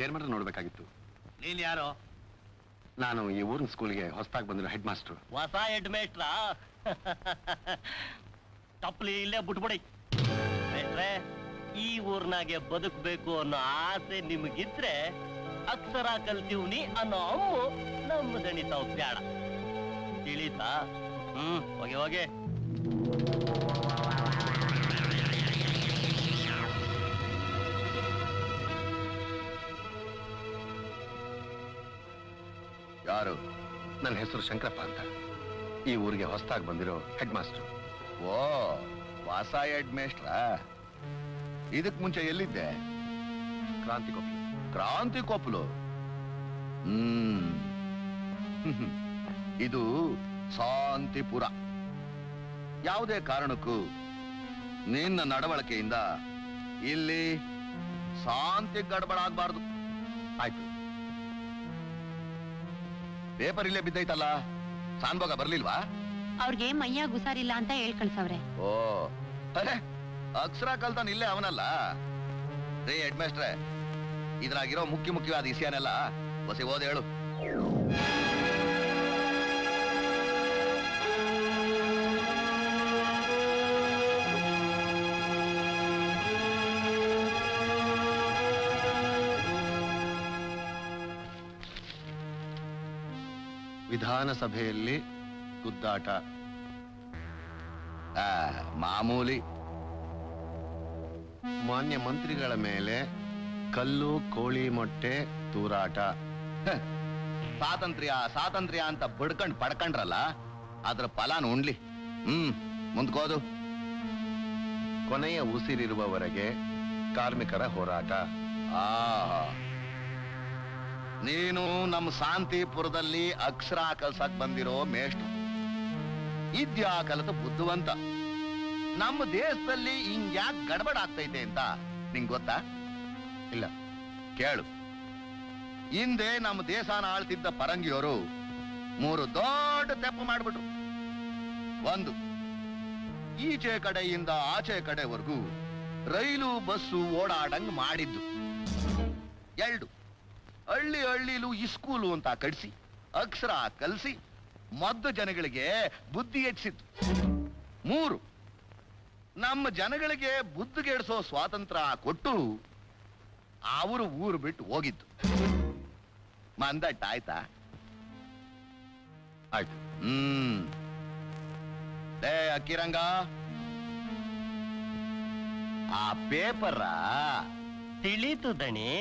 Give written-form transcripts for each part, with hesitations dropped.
Chairman ನೋಡ್ಬೇಕಾಗಿತ್ತು. ನೀನ್ ಯಾರು? ನಾನು ಈ ಊರಿನ ಸ್ಕೂಲ್ಗೆ ಹೊಸದಾಗಿ ಬಂದಿರೋ ಹೆಡ್ ಮಾಸ್ಟರ್. ಹೊಸ ಹೆಡ್ ಮೇಸ್ಟ್ರಾ? ತಪ್ಪಲಿ ಇಲ್ಲೇ ಬಿಟ್ಬಿಡಿ. ಮೇಟ್ರೆ, ಈ ಊರ್ನಾಗೆ ಬದುಕಬೇಕು ಅನ್ನೋ ಆಸೆ ನಿಮಗಿದ್ರೆ ಅಕ್ಷರ ಕಲ್ತೀವ್ನಿ ಅನ್ನೋ ಅಮ್ಮು ನಮ್ಮ ದಣಿತಾವ್ ಬ್ಯಾಡ. ತಿಳಿತಾ? ಹೋಗಿ ಹೋಗಿ. ಯಾರು? ನನ್ನ ಹೆಸರು ಶಂಕರಪ್ಪ ಅಂತ, ಈ ಊರಿಗೆ ಹೊಸದಾಗಿ ಬಂದಿರೋ ಹೆಡ್ ಮಾಸ್ಟರ್. ಓ, ಹೊಸ ಹೆಡ್ ಮೇಸ್ಟ್ರಾ? ಇದಕ್ ಮುಂಚೆ ಎಲ್ಲಿದ್ದೆ? ಕ್ರಾಂತಿಕೊಪ್ಪಲು. ಕ್ರಾಂತಿಕೊಪ್ಪಲು? ಇದು ಶಾಂತಿಪುರ. ಯಾವುದೇ ಕಾರಣಕ್ಕೂ ನಿನ್ನ ನಡವಳಿಕೆಯಿಂದ ಇಲ್ಲಿ ಶಾಂತಿ ಗಡಬಡ ಆಗ್ಬಾರ್ದು. ಆಯ್ತು. ಪೇಪರ್ ಇಲ್ಲೇ ಬಿದ್ದೈತಲ್ಲ, ಸಾನ್ಭೋಗ ಬರ್ಲಿಲ್ವಾ? ಅವ್ರಿಗೆ ಮೈಯ ಗುಸಾರಿಲ್ಲ ಅಂತ ಹೇಳ್ ಕಳ್ಸವ್ರೆ. ಓ, ಅರೆ ಅಕ್ಷರ ಕಲ್ತಾನ ಇಲ್ಲೇ ಅವನಲ್ಲ. ರೇ ಹೆಡ್ ಮಾಸ್ಟ್ರೆ, ಇದ್ರಾಗಿರೋ ಮುಖ್ಯವಾದ ವಿಷಯನೆಲ್ಲ ಹೊಸಿ ಓದ್ ಹೇಳು. ವಿಧಾನಸಭೆಯಲ್ಲಿ ಗುದ್ದಾಟ ಮಾಮೂಲಿ. ಮಾನ್ಯ ಮಂತ್ರಿಗಳ ಮೇಲೆ ಕಲ್ಲು ಕೋಳಿ ಮೊಟ್ಟೆ ತೂರಾಟ. ಸ್ವಾತಂತ್ರ್ಯ ಅಂತ ಪಡ್ಕಂಡ್ರಲ್ಲ, ಅದ್ರ ಫಲಾನ ಉಣ್ಲಿ. ಮುಂದ್ಕೋದು. ಕೊನೆಯ ಉಸಿರಿರುವವರೆಗೆ ಕಾರ್ಮಿಕರ ಹೋರಾಟ. ನೀನು ನಮ್ಮ ಶಾಂತಿಪುರದಲ್ಲಿ ಅಕ್ಷರ ಕಲ್ಸಕ್ ಬಂದಿರೋ ಮೇಷ್ಟ್ರು. ಇದ್ಯಾ ಕಲಿತು ಬುದ್ಧಿವಂತ. ನಮ್ಮ ದೇಶದಲ್ಲಿ ಹಿಂಗ್ಯಾಕ್ ಗಡಬಡ ಆಗ್ತೈತೆ ಅಂತ ನಿಂಗ್ ಗೊತ್ತಾ? ಇಲ್ಲ. ಕೇಳು. ಹಿಂದೆ ನಮ್ಮ ದೇಶನ ಆಳ್ತಿದ್ದ ಪರಂಗಿಯವರು 3 ದೊಡ್ಡ ತಪ್ಪು ಮಾಡ್ಬಿಟ್ರು. 1, ಈಚೆ ಕಡೆಯಿಂದ ಆಚೆ ಕಡೆವರೆಗೂ ರೈಲು ಬಸ್ಸು ಓಡಾಡಂಗ್ ಮಾಡಿದ್ದು. 2, ಹಳ್ಳಿಲೂ ಇಸ್ಕೂಲು ಅಂತ ಕಡಿಸಿ ಅಕ್ಷರ ಕಲಿಸಿ ಮದ್ದು ಜನಗಳಿಗೆ ಬುದ್ಧಿ ಹೆಚ್ಚಿತ್ತು. 3, ನಮ್ಮ ಜನಗಳಿಗೆ ಬುದ್ಧಿಗೆಡಿಸೋ ಸ್ವಾತಂತ್ರ್ಯ ಕೊಟ್ಟು ಅವರು ಊರು ಬಿಟ್ಟು ಹೋಗಿದ್ದು. ಮಂದಟ್ಟ ಆಯ್ತಾ? ಆಯ್ತು. ಅಕ್ಕಿರಂಗ, ಆ ಪೇಪರ ತಿಳಿತು ದಣಿ.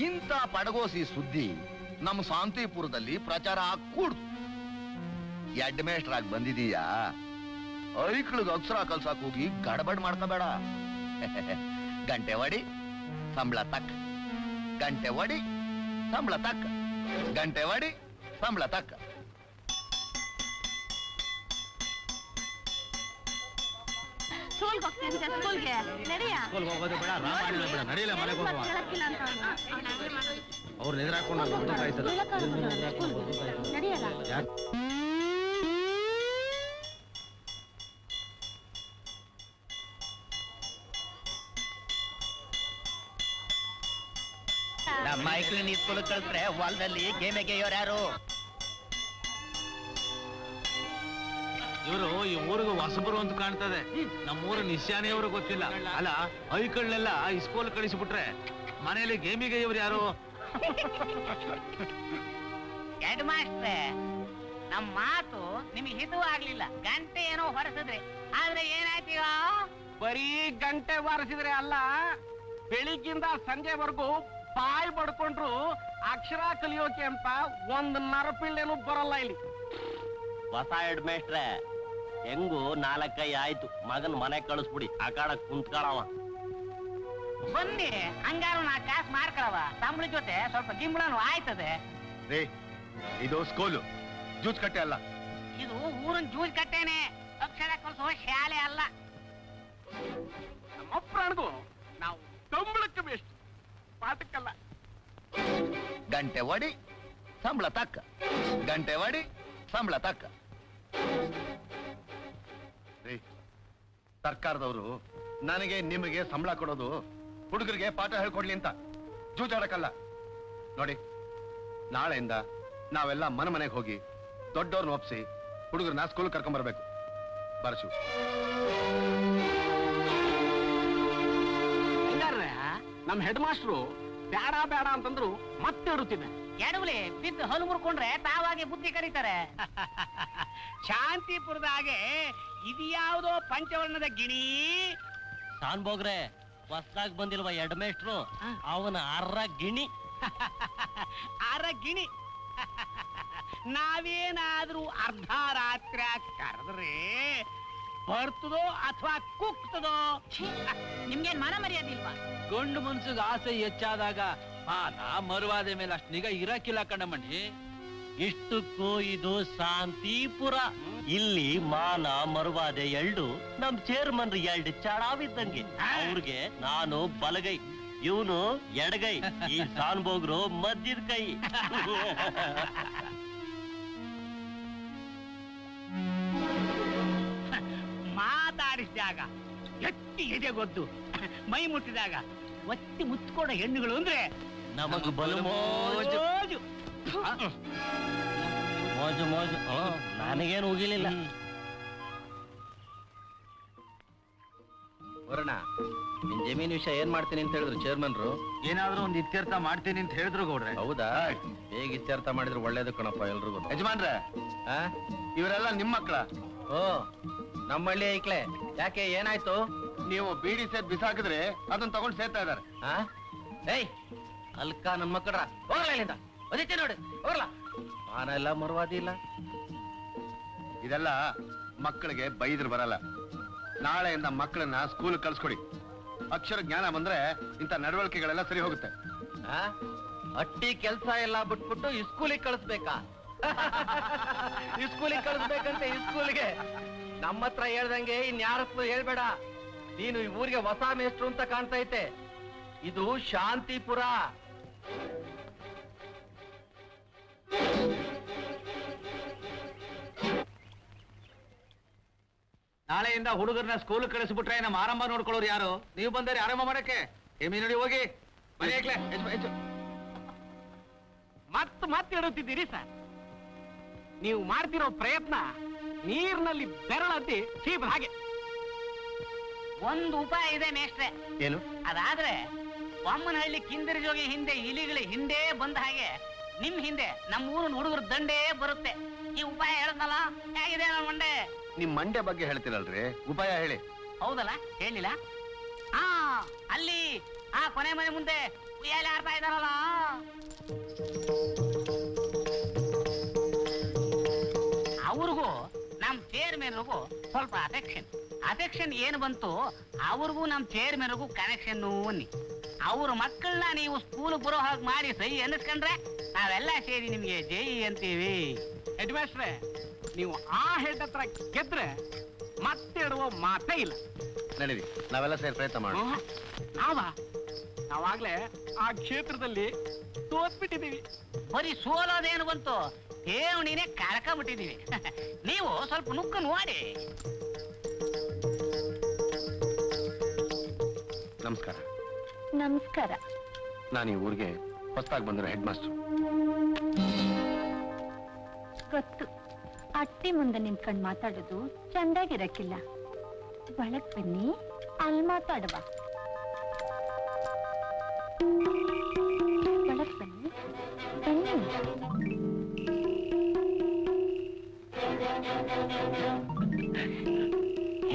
ಇಂಥ ಪಡಗೋಸಿ ಸುದ್ದಿ ನಮ್ಮ ಶಾಂತಿಪುರದಲ್ಲಿ ಪ್ರಚಾರ ಕೂಡ್ದು. ಹೆಡ್ ಮೇಸ್ಟರ್ ಆಗಿ ಬಂದಿದೀಯಾ, ಐಕ್ಳಿಗೆ ಅಕ್ಷರ ಕಲ್ಸಾಕ್ ಹೋಗಿ ಗಡಬಡ್ ಮಾಡ್ಕೋಬೇಡ. ಗಂಟೆ ಹೊಡಿ, ಸಂಬಳ ತಕ್ಕ. ಗಂಟೆ ಹೊಡಿ, ಸಂಬಳ ತಕ್ಕ. ಗಂಟೆ ಹೊಡಿ, ಸಂಬಳ ತಕ್ಕ. ಅವ್ರು ಎದುರಾಕೊಂಡು ನಮ್ಮ ಮೈಕ್ಲಿ ನಿಂತ್ಕೊಂಡು ಕಳಿಸ್ರೆ ಹೊಲದಲ್ಲಿ ಗೇಮೆಗೆಯೋರು ಯಾರು? ಇವರು ಈ ಊರಿಗೆ ಹೊಸಬರು ಅಂತ ಕಾಣ್ತದೆ. ನಮ್ಮೂರ ನಿಶ್ಯಾನೆಯವರು ಗೊತ್ತಿಲ್ಲ. ಅಲ್ಲ, ಐಕಳ್ನೆಲ್ಲ ಇಸ್ಕೋಲ್ ಕಳಿಸಿಬಿಟ್ರೆ ಮನೆಯಲ್ಲಿ ಗೇಮಿಗೆ ಇವ್ರು ಯಾರು? ಹೆಡ್ ಮಾಸ್ಟ್ರೆ, ನಮ್ ಮಾತು ನಿಮಗೆ ಹಿತವಾಗ್ಲಿಲ್ಲ. ಗಂಟೆ ಏನೋ ಹೊರಸಿದ್ರಿ, ಆದ್ರೆ ಏನಾಯ್ತೀಗ? ಬರೀ ಗಂಟೆ ಬಾರಿಸಿದ್ರೆ ಅಲ್ಲ, ಬೆಳಿಗ್ಗಿಂದ ಸಂಜೆವರೆಗೂ ಬಾಯಿ ಬಡ್ಕೊಂಡ್ರು ಅಕ್ಷರ ಕಲಿಯೋಕೆ ಅಂತ ಒಂದ್ ನರಪಿಳ್ಳೇನು ಬರಲ್ಲ ಇಲ್ಲಿ. ಹೊಸ ಹೆಡ್ ಮೇಸ್ಟ್ರೆ, ಹೆಂಗು 4 ಆಯ್ತು, ಮಗನ್ ಮನೆ ಕಳಿಸ್ಬಿಡಿ, ಆ ಕಾಡ ಕುಂತ್ಕೊಳ್ಳವ. ಬನ್ನಿ, ಹಂಗಾರು 4 ಕಾಸು ಮಾಡ್ಕೊಳವ. ಸಂಬಳ ಜೊತೆ ಸ್ವಲ್ಪ ಗಿಂಬಳನು ಆಯ್ತದೆ. ಇದು ಸ್ಕೂಲು, ಜೂಜ್ ಕಟ್ಟೆ ಅಲ್ಲ. ಇದು ಊರಿನ ಜೂಜ್ ಕಟ್ಟೆನೆ. ಅಕ್ಷರ ಕಲಿಸುವ ಶಾಲೆ ಅಲ್ಲ. ನಮ್ಮ ಪ್ರಾಣಗೂ ನಾವು ಕಂಬಳಕ್ಕೆ ಬೇಸ್ಟ್, ಪಾಠಕ್ಕಲ್ಲ. ಗಂಟೆ ಹೊಡಿ ಸಂಬಳ ತಕ್ಕ, ಗಂಟೆ ಹೊಡಿ ಸಂಬಳ ತಕ್ಕ. ರೀ, ಸರ್ಕಾರದವರು ನನಗೆ ನಿಮಗೆ ಸಂಬಳ ಕೊಡೋದು ಹುಡುಗರಿಗೆ ಪಾಠ ಹೇಳ್ಕೊಡ್ಲಿ ಅಂತ, ಜೂಜಾಡಕ್ಕಲ್ಲ. ನೋಡಿ, ನಾಳೆಯಿಂದ ನಾವೆಲ್ಲ ಮನೆಗೆ ಹೋಗಿ ದೊಡ್ಡವ್ರನ್ನ ಒಪ್ಸಿ ಹುಡುಗರನ್ನ ಸ್ಕೂಲ್ ಕರ್ಕೊಂಡ್ಬರ್ಬೇಕು. ಬರ್ಸು. ಹೆಂಗಾರ್ರೆ ನಮ್ ಹೆಡ್ ಮಾಸ್ಟ್ರು ಬೇಡ ಬೇಡ ಅಂತಂದ್ರು ಮತ್ತೆ ಇಡುತ್ತಿದ್ದೆ. ಎಡವಲಿ ಬಿದ್ದು ಹಲ್ಲು ಮುರ್ಕೊಂಡ್ರೆ ತಾವಾಗೆ ಬುದ್ಧಿ ಕರೀತಾರೆ. ಶಾಂತಿಪುರದಾಗೆ ಇದ್ಯಾವುದೋ ಪಂಚವರ್ಣದ ಗಿಣಿ. ಸಾನ್ಬೋಗ್ರೆ, ಹೊಸ್ದಾಗ್ ಬಂದಿಲ್ವ ಹೆಡ್ ಮೇಸ್ಟ್ರು, ಅವನ ಅರ್ರ ಗಿಣಿ. ಅರ ಗಿಣಿ. ನಾವೇನಾದ್ರೂ ಅರ್ಧ ರಾತ್ರಿ ಕರೆದ್ರೆ ಬರ್ತದೋ ಅಥವಾ ಕುಕ್ತದೋ? ನಿಮ್ಗೇನ್ ಮನ ಮರ್ಯಾದಿಲ್ವಾ? ಗಂಡು ಮನ್ಸಿಗೆ ಆಸೆ ಹೆಚ್ಚಾದಾಗ ಮಾನ ಮರುವಾದ ಮೇಲೆ ಅಷ್ಟು ನಿಗ ಇರಕ್ಕಿಲ್ಲ ಕಣಮಣಿ. ಇಷ್ಟಕ್ಕೂ ಇದು ಶಾಂತಿಪುರ. ಇಲ್ಲಿ ಮಾನ ಮರುವಾದೆ ಎಲ್ಡು ನಮ್ ಚೇರ್ಮನ್ ಎರಡು ಚಳಾವಿದ್ದಂಗೆ. ಅವ್ರಿಗೆ ನಾನು ಬಲಗೈ, ಇವನು ಎಡಗೈ, ಈ ಸಾನ್ಬೋಗ್ರು ಮಧ್ಯದ ಕೈ. ಮಾತಾಡಿಸಿದಾಗ ಎತ್ತಿ ಎದೆಗೊದ್ದು ಮೈ ಮುಟ್ಟಿದಾಗ ಒತ್ತಿ ಮುತ್ಕೊಡೋ ಹೆಣ್ಣುಗಳು ಅಂದ್ರೆ ನಮಗ್ ಬಲು ಮೋಜು ಮೋಜು. ಮೋಜು ಮೋಜು. ನನಗೇನು ಹೋಗಿಲಿಲ್ಲ. ವರಣ, ನಿನ್ ಜಮೀನ್ ವಿಷಯ ಏನ್ ಮಾಡ್ತೀನಿ ಅಂತ ಹೇಳಿದ್ರು ಚೇರ್ಮನ್ರು. ಏನಾದ್ರೂ ಒಂದ್ ಇತ್ಯರ್ಥ ಮಾಡ್ತೀನಿ ಅಂತ ಹೇಳಿದ್ರು ಗೌಡ್ರೆ. ಹೌದಾ? ಹೇಗೆ ಇತ್ಯರ್ಥ ಮಾಡಿದ್ರೆ ಒಳ್ಳೇದು ಕಣಪ್ಪ ಎಲ್ರಿಗೂ. ಯಜಮಾನ್ರೆ, ಇವರೆಲ್ಲ ನಿಮ್ಮ ಮಕ್ಕಳ? ಓ, ನಮ್ಮಳ್ಳಿ ಐಕ್ಲೆ. ಯಾಕೆ, ಏನಾಯ್ತು? ನೀವು ಬೀಡಿ ಸೇದ್ ಬಿಸಾಕಿದ್ರೆ ಅದನ್ನ ತಗೊಂಡು ಸೇರ್ತಾ ಇದಾರೆ. ಏಯ್ ಅಲ್ಕ ನನ್ ಮಕ್ಕಳ ಹೋಗ್ಲ ಇಲ್ಲಿಂದ, ಒದಿತಿ ನೋಡಿ ಹೋಗ್ಲ. ಮಾನ ಎಲ್ಲ ಮರುವಾದಿ ಇಲ್ಲ. ಇದೆಲ್ಲ ಮಕ್ಕಳಿಗೆ ಬೈದ್ರು ಬರಲ್ಲ. ನಾಳೆಯಿಂದ ಮಕ್ಕಳನ್ನ ಸ್ಕೂಲ್ ಕಳ್ಸ್ಕೊಡಿ. ಅಕ್ಷರ ಜ್ಞಾನ ಬಂದ್ರೆ ಇಂಥ ನಡವಳಿಕೆಗಳೆಲ್ಲ ಸರಿ ಹೋಗುತ್ತೆ. ಅಟ್ಟಿ ಕೆಲ್ಸ ಎಲ್ಲ ಬಿಟ್ಬಿಟ್ಟು ಇಸ್ಕೂಲಿಗೆ ಕಳಿಸ್ಬೇಕಾ? ಇಸ್ಕೂಲಿಗೆ ಕಳಿಸ್ಬೇಕಂತೆ. ಇಸ್ಕೂಲಿಗೆ ನಮ್ಮ ಹತ್ರ ಹೇಳ್ದಂಗೆ ಇನ್ಯಾರತ್ರ ಹೇಳ್ಬೇಡ. ನೀನು ಈ ಊರಿಗೆ ಹೊಸ ಮೇಷ್ಟ್ರು ಅಂತ ಕಾಣ್ತೈತೆ. ಇದು ಶಾಂತಿಪುರ. ನಾಳೆಯಿಂದ ಹುಡುಗರನ್ನ ಸ್ಕೂಲ್ ಕಳಿಸ್ಬಿಟ್ರೆ ನಮ್ಮ ಆರಂಭ ನೋಡ್ಕೊಳ್ಳೋರು ಯಾರು? ನೀವು ಬಂದರೆ ಆರಂಭ ಮಾಡಕ್ಕೆ. ಏಮಿ ನೋಡಿ ಹೋಗಿ ಮನೆ ಹಾಕ್ಲೆ. ಮತ್ತೆ ಇಡುತ್ತಿದ್ದೀರಿ ಸರ್. ನೀವು ಮಾಡ್ತಿರೋ ಪ್ರಯತ್ನ ನೀರಿನಲ್ಲಿ ಬೆರಳದ್ದಿ ಸೀಬ್ ಹಾಗೆ. ಒಂದು ಉಪಾಯ ಇದೆ ಮೇಷ್ಟ್ರೆ. ಏನು? ಅದಾದ್ರೆ ಬೊಮ್ಮನಹಳ್ಳಿ ಕಿಂದರಿ ಜೋಗಿ ಹಿಂದೆ ಇಲಿಗಳ ಹಿಂದೆ ಬಂದ ಹಾಗೆ ನಿಮ್ ಹಿಂದೆ ನಮ್ಮ ಊರಿನ ಹುಡುಗರ ದಂಡೇ ಬರುತ್ತೆ. ಈ ಉಪಾಯ ಹೇಳದ್ನಲ್ಲ, ಹೇಗಿದೆ ನಮ್ಮ ಮಂಡೆ? ನಿಮ್ ಮಂಡ್ಯ ಬಗ್ಗೆ ಹೇಳ್ತೀರಲ್ರಿ, ಉಪಾಯ ಹೇಳಿ. ಹೌದಲ್ಲ, ಹೇಳಿಲ್ಲ? ಹಾ, ಅಲ್ಲಿ ಆ ಕೊನೆ ಮನೆ ಮುಂದೆ ಉಯ್ಯಾಲೆ ಆಡ್ತಾ ಇದಾರಲ್ಲ, ಅವ್ರಿಗೂ ನಮ್ ಚೇರ್ಮನ್ರಿಗೂ ಸ್ವಲ್ಪ ಅಫೆಕ್ಷನ್ ಏನು ಬಂತು, ಅವ್ರಿಗೂ ನಮ್ ಚೇರ್ಮನ್ರಿಗೂ ಕನೆಕ್ಷನ್ ಅನ್ನಿ. ಅವ್ರ ಮಕ್ಕಳನ್ನ ನೀವು ಸ್ಕೂಲ್ ಬರೋ ಹಾಗೆ ಮಾಡಿ ಸಹಿ ಅನ್ನಿಸ್ಕೊಂಡ್ರೆ ನಾವೆಲ್ಲ ಸೇರಿ ನಿಮ್ಗೆ ಜೈ ಅಂತೀವಿ. ಹೆಡ್ ಮಾಸ್ಟ್ರೆ, ನೀವು ಆ ಹೆಡ್ ಹತ್ರ ಗೆದ್ರೆ ಮತ್ತೆ ಇಡುವ ಮಾತೇ ಇಲ್ಲ. ನಡೀರಿ, ನಾವೆಲ್ಲ ಸೇರಿ ಪ್ರಯತ್ನ ಮಾಡೋಣ. ನಾವಾಗ್ಲೇ ಆ ಕ್ಷೇತ್ರದಲ್ಲಿ ಸೋತ್ಬಿಟ್ಟಿದೀವಿ. ಬರೀ ಸೋಲೋದೇನು ಬಂತು, ಠೇವಣಿನೇ ಕಳ್ಕೊಂಡ್ಬಿಟ್ಟಿದೀವಿ. ನೀವು ಸ್ವಲ್ಪ ನುಗ್ಗು ನೋಡಿ. ನಮಸ್ಕಾರ. ನಮಸ್ಕಾರ. ನಾನು ಈ ಊರಿಗೆ ಹೊಸದಾಗಿ ಬಂದಿರೋ ಹೆಡ್ ಮಾಸ್ಟರ್. ಗೊತ್ತು, ಅಟ್ಟಿ ಮುಂದೆ ನಿಂತ್ಕೊಂಡ್ ಮಾತಾಡೋದು ಚಂದಾಗಿರಕ್ಕಿಲ್ಲ. ಒಳಗ್ ಬನ್ನಿ, ಅಲ್ಲಿ ಮಾತಾಡುವ. ಒಳಗ್ ಬನ್ನಿ, ಬನ್ನಿ.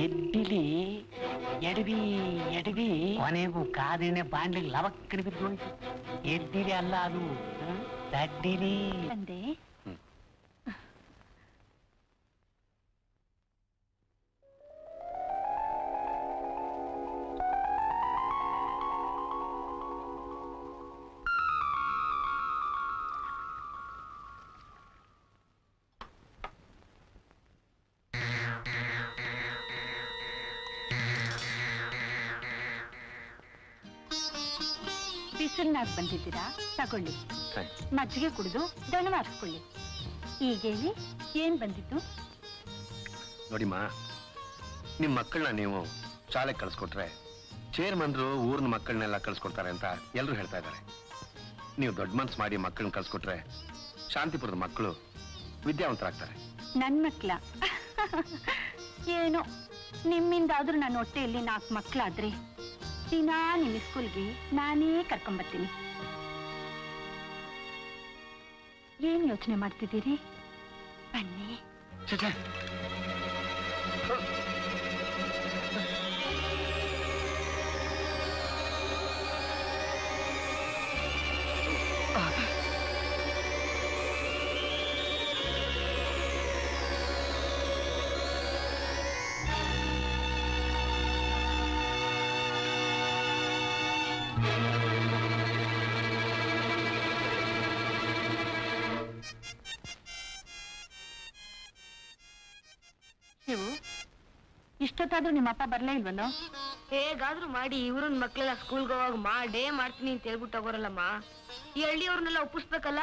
ಎಡ್ಡಿಲಿ ಎಡವಿ ಕೊನೆಗೂ ಕಾದಿನ ಬಾಂಡ್ಲಿಗೆ ಲವಕ್ಕನ ಬಿದ್ದೋಯ್ತು. ಎದ್ದಿರಿ ಅಲ್ಲ ಅದು, ದಡ್ಡಿರಿ. ತಂದೆ, ಬಿಸಿಲ್ನಾಗ್ ಬಂದಿದ್ದೀರಾ, ತಗೊಳ್ಳಿ. ಮಜ್ಜಿಗೆ ಕುಡಿದು ದಣ ಮಾಡಿಸ್ಕೊಳ್ಳಿ. ಈಗ ಹೇಳಿ, ಏನ್ ಬಂದಿತ್ತು? ನೋಡಿಮ್ಮ, ನಿಮ್ ಮಕ್ಕಳನ್ನ ನೀವು ಶಾಲೆಗೆ ಕಳ್ಸ್ಕೊಟ್ರೆ ಚೇರ್ಮನ್ರು ಊರಿನ ಮಕ್ಕಳನ್ನೆಲ್ಲ ಕಳ್ಸ್ಕೊಡ್ತಾರೆ ಅಂತ ಎಲ್ರು ಹೇಳ್ತಾ ಇದ್ದಾರೆ. ನೀವು ದೊಡ್ಡ ಮನ್ಸು ಮಾಡಿ ಮಕ್ಕಳನ್ನ ಕಳ್ಸ್ಕೊಟ್ರೆ ಶಾಂತಿಪುರದ ಮಕ್ಕಳು ವಿದ್ಯಾವಂತರಾಗ್ತಾರೆ. ನನ್ ಮಕ್ಳ ಏನೋ ನಿಮ್ಮಿಂದಾದ್ರೂ ನನ್ನ ಹೊಟ್ಟೆಯಲ್ಲಿ 4 ಮಕ್ಳಾದ್ರೆ ದಿನಾ ನಿಮ್ಮ ಸ್ಕೂಲ್ಗೆ ನಾನೇ ಕರ್ಕೊಂಬರ್ತೀನಿ. ಏನ್ ಯೋಚನೆ ಮಾಡ್ತಿದ್ದೀರಿ? ಬನ್ನಿ. ನೀವು ಇಷ್ಟೊತ್ತಾದ್ರೂ ನಿಮ್ಮ ಅಪ್ಪ ಬರ್ಲೇ ಇಲ್ವಲ್ಲೋ? ಹೇಗಾದ್ರೂ ಮಾಡಿ ಇವ್ರನ್ ಮಕ್ಳೆಲ್ಲ ಸ್ಕೂಲ್ಗೆ ಹೋಗುವಾಗ ಮಾಡೇ ಮಾಡ್ತೀನಿ ಅಂತ ಹೇಳ್ಬಿಟ್ಟು ತಗೋರಲ್ಲಮ್ಮ. ಈ ಹಳ್ಳಿಯವ್ರನ್ನೆಲ್ಲ ಒಪ್ಪಿಸ್ಬೇಕಲ್ಲ,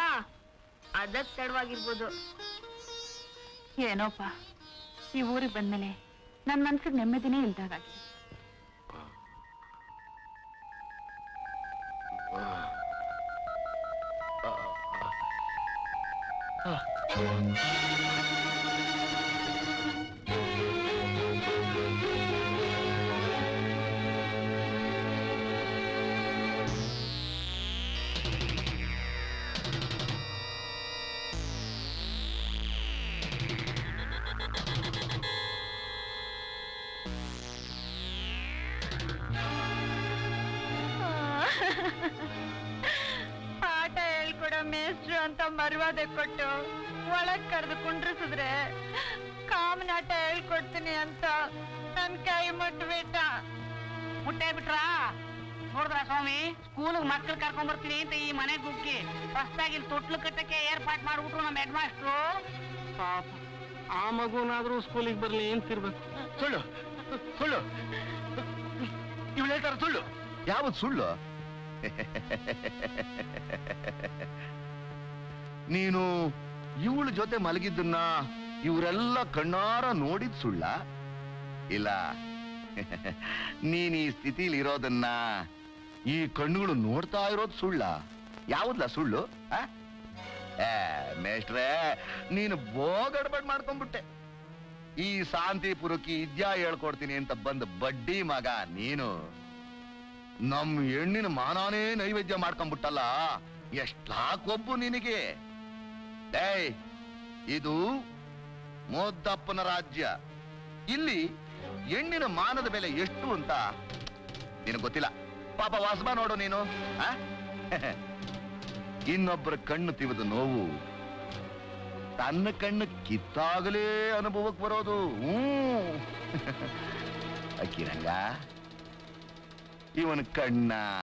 ಅದಕ್ ತಡವಾಗಿರ್ಬೋದು. ಏನೋಪ್ಪ, ಈ ಊರಿಗೆ ಬಂದ್ಮೇಲೆ ನನ್ನ ಮನ್ಸಿಗೆ ನೆಮ್ಮದಿನೇ ಇಲ್ದಾಗಾಗಿದೆ. ಪಾಠ ಹೇಳ್ಕೊಡೋ ಮೇಷ್ಟ್ರು ಅಂತ ಮರ್ವಾದೆ ಕೊಟ್ಟು ಒಳಗ್ ಕರೆದು ಕುಂಡ್ರಿಸಿದ್ರೆ ಕಾಮನಾಟ ಹೇಳ್ಕೊಡ್ತೀನಿ ಅಂತ ನನ್ ಕೈ ಮುಟ್ಬಿಟ್ಟ. ಮುಟ್ಟೆ ಬಿಟ್ರಾ? ನೋಡಿದ್ರ ಸ್ವಾಮಿ, ಸ್ಕೂಲ್ ಮಕ್ಳು ಕರ್ಕೊಂಡ್ ಬರ್ತೀನಿ ಅಂತ ಈ ಮನೆಗ್ ಹೋಗಿ ಹೊಸ್ದಾಗಿ ತೊಟ್ಲು ಕಟ್ಟಕ್ಕೆ ಏರ್ಪಾಟ್ ಮಾಡ್ಬಿಟ್ರು ನಮ್ಮ ಹೆಡ್ ಮಾಸ್ಟ್ರು. ಪಾಪ ಆ ಮಗುನಾದ್ರೂ ಸ್ಕೂಲಿಗೆ ಬರ್ಲಿ ಅಂತಿರ್ಬೇಕು. ಸುಳ್ಳು ಸುಳ್ಳು, ಇವಳು ಹೇಳ್ತಾರ ಸುಳ್ಳು. ಯಾವತ್ ಸುಳ್ಳು? ನೀನು ಇವಳ ಜೊತೆ ಮಲಗಿದ್ದನ್ನ ಇವರೆಲ್ಲ ಕಣ್ಣಾರ ನೋಡಿದ್ ಸುಳ್ಳ? ಇಲ್ಲ, ನೀನ್ ಈ ಸ್ಥಿತಿಲಿ ಇರೋದನ್ನ ಈ ಕಣ್ಣುಗಳು ನೋಡ್ತಾ ಇರೋದು ಸುಳ್ಳ? ಯಾವ್ದಲ್ಲ ಸುಳ್ಳು? ಮೇಷ್ಟ್ರೇ, ನೀನು ಬೋಗಡ್ಬಡ್ ಮಾಡ್ಕೊಂಡ್ಬಿಟ್ಟೆ. ಈ ಶಾಂತಿಪುರಕ್ಕೆ ವಿದ್ಯಾ ಹೇಳ್ಕೊಡ್ತೀನಿ ಅಂತ ಬಂದ ಬಡ್ಡಿ ಮಗ ನೀನು ನಮ್ ಹೆಣ್ಣಿನ ಮಾನಾನೇ ನೈವೇದ್ಯ ಮಾಡ್ಕೊಂಡ್ಬಿಟ್ಟಲ್ಲ. ಎಷ್ಟಾ ಕೊಬ್ಬು ನಿನಗೆ! ಏಯ್, ಇದು ಮೋದ್ದಪ್ಪನ ರಾಜ್ಯ. ಇಲ್ಲಿ ಹೆಣ್ಣಿನ ಮಾನದ ಬೆಲೆ ಎಷ್ಟು ಅಂತ ನಿನಗೆ ಗೊತ್ತಿಲ್ಲ. ಪಾಪ ವಾಸಬ ನೋಡು ನೀನು. ಇನ್ನೊಬ್ಬರ ಕಣ್ಣು ತಿವಿದ ನೋವು ತನ್ನ ಕಣ್ಣು ಕಿತ್ತಾಗಲೇ ಅನುಭವಕ್ಕೆ ಬರೋದು. ಅಕ್ಕಿರಂಗ, ಇವನ ಕಣ್ಣ